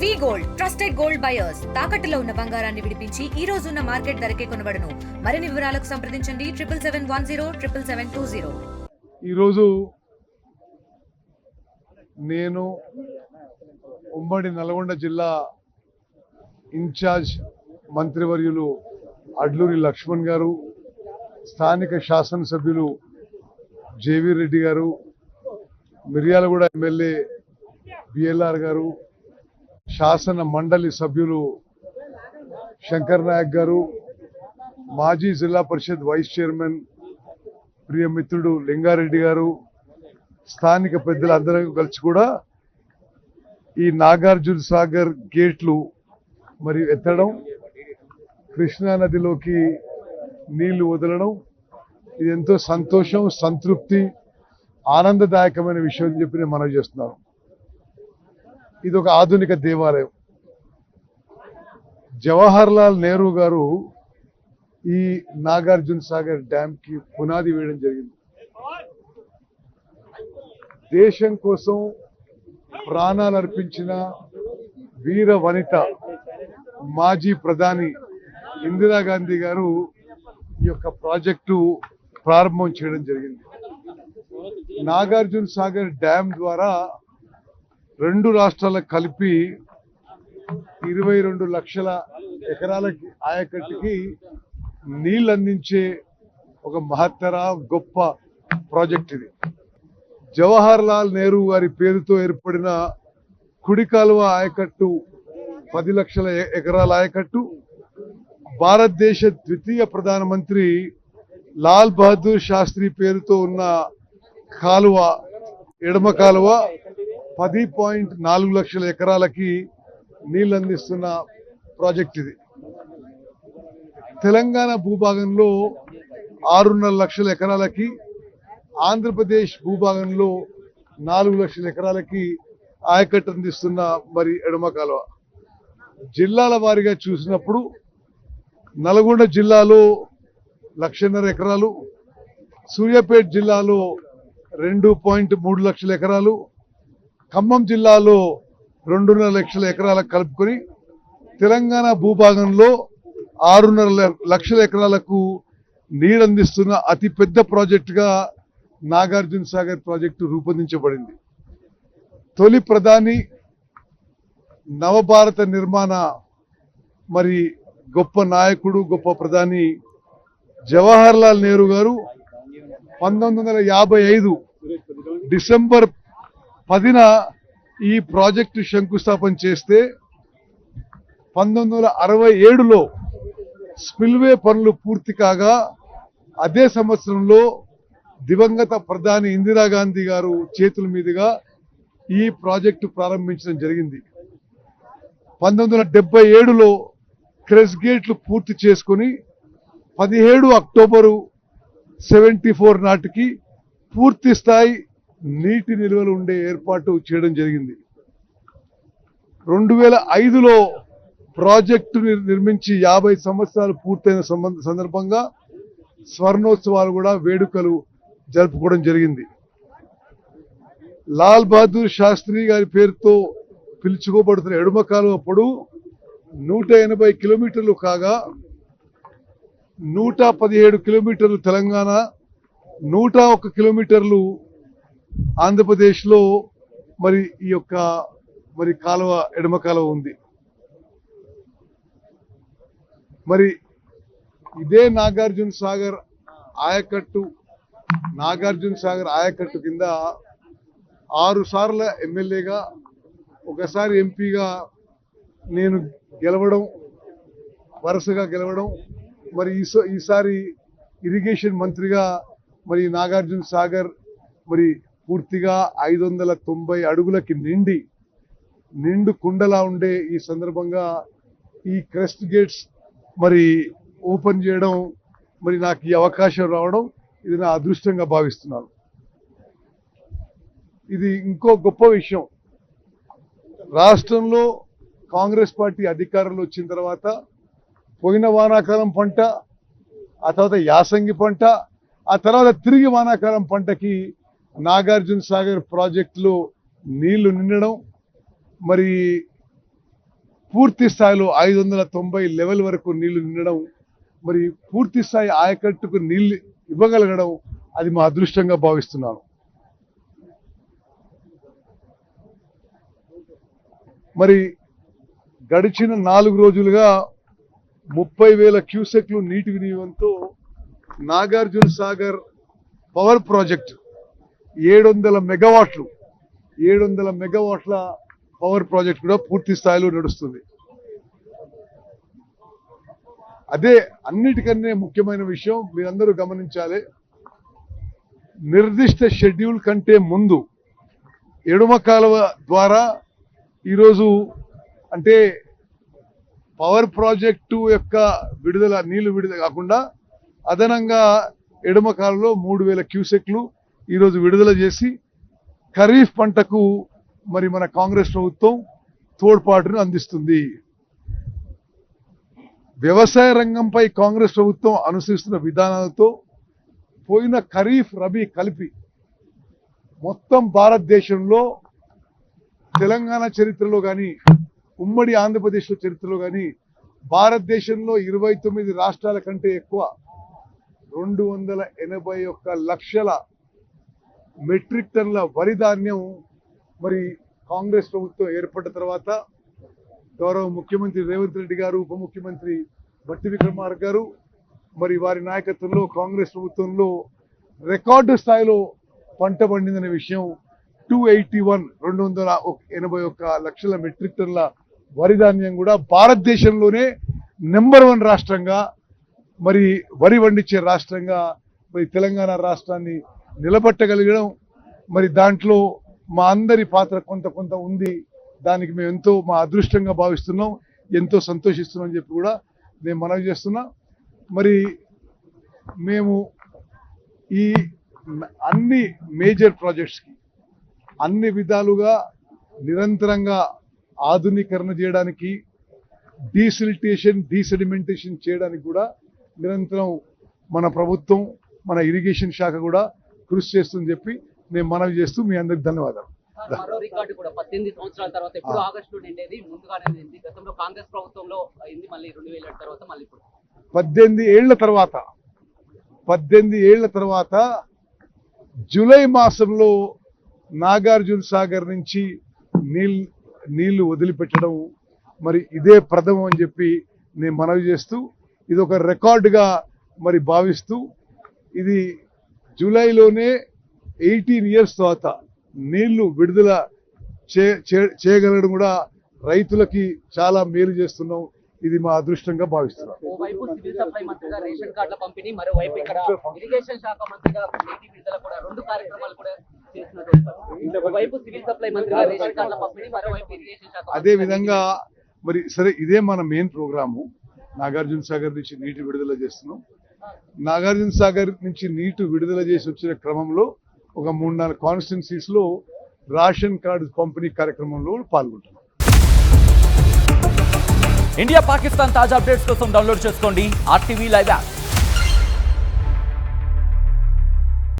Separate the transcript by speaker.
Speaker 1: వి gold trusted gold buyers తాకట్టులో ఉన్న బంగారాన్ని విడిపించి ఈ రోజు ఉన్న మార్కెట్ ధరకే కొనబడును. మరిన్ని వివరాలకు సంప్రదించండి 7710
Speaker 2: ఈరోజు నేను ఉమ్మడి నల్గొండ జిల్లా ఇన్ఛార్జ్ మంత్రివర్యులు అడ్లూరి లక్ష్మణ్ గారు, స్థానిక శాసనసభ్యులు జేవీ రెడ్డి గారు, మిర్యాలగూడ ఎమ్మెల్యే బిఎల్ఆర్ గారు, శాసన మండలి సభ్యులు శంకర్ నాయక్ గారు, మాజీ జిల్లా పరిషత్ వైస్ చైర్మన్ ప్రియమిత్రుడు లింగారెడ్డి గారు, స్థానిక పెద్దలందరూ కలిసి కూడా ఈ నాగార్జున సాగర్ గేట్లు మరి ఎత్తడం, కృష్ణా నదిలోకి నీళ్లు వదలడం ఇది ఎంతో సంతోషం, సంతృప్తి, ఆనందదాయకమైన విషయం అని చెప్పి నేను మనవి చేస్తున్నాను. ఇది ఒక ఆధునిక దేవాలయం. జవహర్ లాల్ నెహ్రూ గారు ఈ నాగార్జున సాగర్ డ్యామ్ కి పునాది వేయడం జరిగింది. దేశం కోసం ప్రాణాలు అర్పించిన వీర వనిత మాజీ ప్రధాని ఇందిరాగాంధీ గారు ఈ యొక్క ప్రాజెక్టు ప్రారంభం చేయడం జరిగింది. నాగార్జున సాగర్ డ్యామ్ ద్వారా రెండు రాష్ట్రాలకు కలిపి 22 లక్షల ఎకరాల ఆయకట్టుకి నీళ్ళు అందించే ఒక మహత్తర గొప్ప ప్రాజెక్ట్ ఇది. జవహర్ లాల్ నెహ్రూ గారి పేరుతో ఏర్పడిన కుడి కాలువ ఆయకట్టు 10 లక్షల ఎకరాల ఆయకట్టు, భారతదేశ ద్వితీయ ప్రధానమంత్రి లాల్ బహదూర్ శాస్త్రి పేరుతో ఉన్న కాలువ, ఎడమ కాలువ 10.4 లక్షల ఎకరాలకి నీళ్ళు అందిస్తున్న ప్రాజెక్ట్ ఇది. తెలంగాణ భూభాగంలో 6.5 లక్షల ఎకరాలకి, ఆంధ్రప్రదేశ్ భూభాగంలో 4 లక్షల ఎకరాలకి ఆయకట్టు అందిస్తున్న మరి ఎడమ కాలువ. జిల్లాల వారీగా చూసినప్పుడు నల్గొండ జిల్లాలో 1.5 ఎకరాలు, సూర్యాపేట జిల్లాలో 2.3 లక్షల ఎకరాలు, ఖమ్మం జిల్లాలో 2.5 లక్షల ఎకరాలకు కలుపుకొని తెలంగాణ భూభాగంలో 6.5 లక్షల ఎకరాలకు నీరు అందిస్తున్న అతి పెద్ద ప్రాజెక్టుగా నాగార్జున సాగర్ ప్రాజెక్టు రూపొందించబడింది. తొలి ప్రధాని, నవభారత నిర్మాణ మరి గొప్ప నాయకుడు, గొప్ప ప్రధాని జవహర్ లాల్ నెహ్రూ గారు 1955 డిసెంబర్ 10న ఈ ప్రాజెక్టు శంకుస్థాపన చేస్తే 1967లో స్పిల్వే పనులు పూర్తి కాగా అదే సంవత్సరంలో దివంగత ప్రధాని ఇందిరాగాంధీ గారు చేతుల మీదుగా ఈ ప్రాజెక్టు ప్రారంభించడం జరిగింది. 1977లో క్రెస్ గేట్లు పూర్తి చేసుకుని 17 అక్టోబరు 74 నాటికి పూర్తి స్థాయి నీటి నిల్వలు ఉండే ఏర్పాటు చేయడం జరిగింది. 2005లో ప్రాజెక్టు నిర్మించి 50 సంవత్సరాలు పూర్తయిన సందర్భంగా స్వర్ణోత్సవాలు కూడా వేడుకలు జరుపుకోవడం జరిగింది. లాల్ బహదూర్ శాస్త్రి గారి పేరుతో పిలుచుకోబడుతున్న ఎడమ కాలువ పొడవు 180 కిలోమీటర్లు కాగా 117 కిలోమీటర్లు తెలంగాణ, 101 కిలోమీటర్లు ఆంధ్రప్రదేశ్లో మరి ఈ యొక్క మరి కాలువ, ఎడమ కాలువ ఉంది. మరి ఇదే నాగార్జున సాగర్ ఆయకట్టు కింద 6 సార్ల ఎమ్మెల్యేగా, ఒకసారి ఎంపీగా నేను వరుసగా గెలవడం, మరి ఈసారి ఇరిగేషన్ మంత్రిగా మరి నాగార్జున సాగర్ మరి పూర్తిగా 590 అడుగులకి నిండు కుండలా ఉండే ఈ సందర్భంగా ఈ క్రెస్ట్ గేట్స్ మరి ఓపెన్ చేయడం, మరి నాకు ఈ అవకాశం రావడం ఇది నా అదృష్టంగా భావిస్తున్నాను. ఇది ఇంకో గొప్ప విషయం. రాష్ట్రంలో కాంగ్రెస్ పార్టీ అధికారంలో వచ్చిన తర్వాత పోయిన వానాకాలం పంట, ఆ తర్వాత యాసంగి పంట, ఆ తర్వాత తిరిగి వానాకాలం పంటకి నాగార్జున సాగర్ ప్రాజెక్టులో నీళ్లు నిండడం, మరి పూర్తి స్థాయిలో 590 లెవెల్ వరకు నీళ్లు నిండడం, మరి పూర్తి స్థాయి ఆయకట్టుకు నీళ్లు ఇవ్వగలగడం అది మా అదృష్టంగా భావిస్తున్నాను. మరి గడిచిన 4 రోజులుగా 30,000 క్యూసెక్లు నీటి వినియోగంతో నాగార్జున సాగర్ పవర్ ప్రాజెక్ట్ 700 మెగావాట్ల పవర్ ప్రాజెక్ట్ కూడా పూర్తి స్థాయిలో నడుస్తుంది. అదే అన్నిటికన్నా ముఖ్యమైన విషయం మీరందరూ గమనించాలి. నిర్దిష్ట షెడ్యూల్ కంటే ముందు ఎడమ కాలువ ద్వారా ఈరోజు అంటే పవర్ ప్రాజెక్టు యొక్క నీళ్లు విడుదల కాకుండా అదనంగా ఎడమ కాలువలో 3,000 క్యూసెక్లు ఈరోజు విడుదల చేసి ఖరీఫ్ పంటకు మరి మన కాంగ్రెస్ ప్రభుత్వం తోడ్పాటును అందిస్తుంది. వ్యవసాయ రంగంపై కాంగ్రెస్ ప్రభుత్వం అనుసరిస్తున్న విధానాలతో పోయిన ఖరీఫ్ రబీ కలిపి మొత్తం భారతదేశంలో తెలంగాణ చరిత్రలో కానీ ఉమ్మడి ఆంధ్రప్రదేశ్ చరిత్రలో కానీ భారతదేశంలో 29 రాష్ట్రాల కంటే ఎక్కువ 281 లక్షల మెట్రిక్ టన్నుల వరి ధాన్యం మరి కాంగ్రెస్ ప్రభుత్వం ఏర్పడిన తర్వాత గౌరవ ముఖ్యమంత్రి రేవంత్ రెడ్డి గారు, ఉప ముఖ్యమంత్రి బట్టి విక్రమార్క గారు మరి వారి నాయకత్వంలో కాంగ్రెస్ ప్రభుత్వంలో రికార్డు స్థాయిలో పంట పండిందనే విషయం 281 లక్షల మెట్రిక్ టన్నుల వరి ధాన్యం కూడా భారతదేశంలోనే నెంబర్ 1 రాష్ట్రంగా మరి వరి పండించే రాష్ట్రంగా మరి తెలంగాణ రాష్ట్రాన్ని నిలబెట్టగలిగడం, మరి దాంట్లో మా అందరి పాత్ర కొంత ఉంది. దానికి మేము ఎంతో మా అదృష్టంగా భావిస్తున్నాం, ఎంతో సంతోషిస్తున్నాం అని చెప్పి కూడా నేను మనవి చేస్తున్నా. మరి మేము ఈ అన్ని మేజర్ ప్రాజెక్ట్స్కి అన్ని విధాలుగా నిరంతరంగా ఆధునీకరణ చేయడానికి, డీసెడిమెంటేషన్ చేయడానికి కూడా నిరంతరం మన ప్రభుత్వం, మన ఇరిగేషన్ శాఖ కూడా కృషి చేస్తుందని చెప్పి నేను మనవి చేస్తూ మీ అందరికి ధన్యవాదాలు.
Speaker 3: మరో రికార్డు కూడా 18 సంవత్సరాల తర్వాత ఎప్పుడు ఆగస్టులో నిండేది, ముందుగానే నిండింది. గతంలో కాంగ్రెస్ ప్రభుత్వంలో అయింది, మళ్ళీ 2007 తర్వాత మళ్ళీ ఇప్పుడు
Speaker 2: 18 ఏళ్ల తర్వాత జూలై మాసంలో నాగార్జున సాగర్ నుంచి నీళ్లు వదిలిపెట్టడం మరి ఇదే ప్రథమం అని చెప్పి నేను మనవి చేస్తూ ఇది ఒక రికార్డుగా మరి భావిస్తూ ఇది జూలైలోనే 18 ఇయర్స్ తర్వాత నీళ్లు విడుదల చేయగలగడం కూడా రైతులకి చాలా మేలు చేస్తున్నాం. ఇది మా అదృష్టంగా భావిస్తున్నాం.
Speaker 3: ఓవైపు సివిల్ సప్లై మంత్రిగా రేషన్ కార్డుల పంపిణీ, మరోవైపు ఇక్కడ ఇరిగేషన్ శాఖ మంత్రిగా నీటి విడుదల కూడా 2 కార్యక్రమాలు కూడా చేస్తున్నారు. ఓవైపు సివిల్ సప్లై మంత్రిగా రేషన్ కార్డుల పంపిణీ, మరోవైపు ఇరిగేషన్ శాఖ.
Speaker 2: అదే విధంగా మరి సరే ఇదే మన మెయిన్ ప్రోగ్రాము. నాగార్జున సాగర్ నుంచి నీటి విడుదల చేస్తున్నాం. నాగార్జున సాగర్ నుంచి నీటి విడుదల చేసి వచ్చిన క్రమంలో ఒక 3-4 కాన్స్టిట్యున్సీస్ లో రేషన్ కార్డు పంపిణీ కార్యక్రమంలో పాల్గొంటున్నాం.
Speaker 4: ఇండియా పాకిస్తాన్ తాజా అప్డేట్స్ కోసం డౌన్లోడ్ చేసుకోండి RTV లైవ్ యాప్.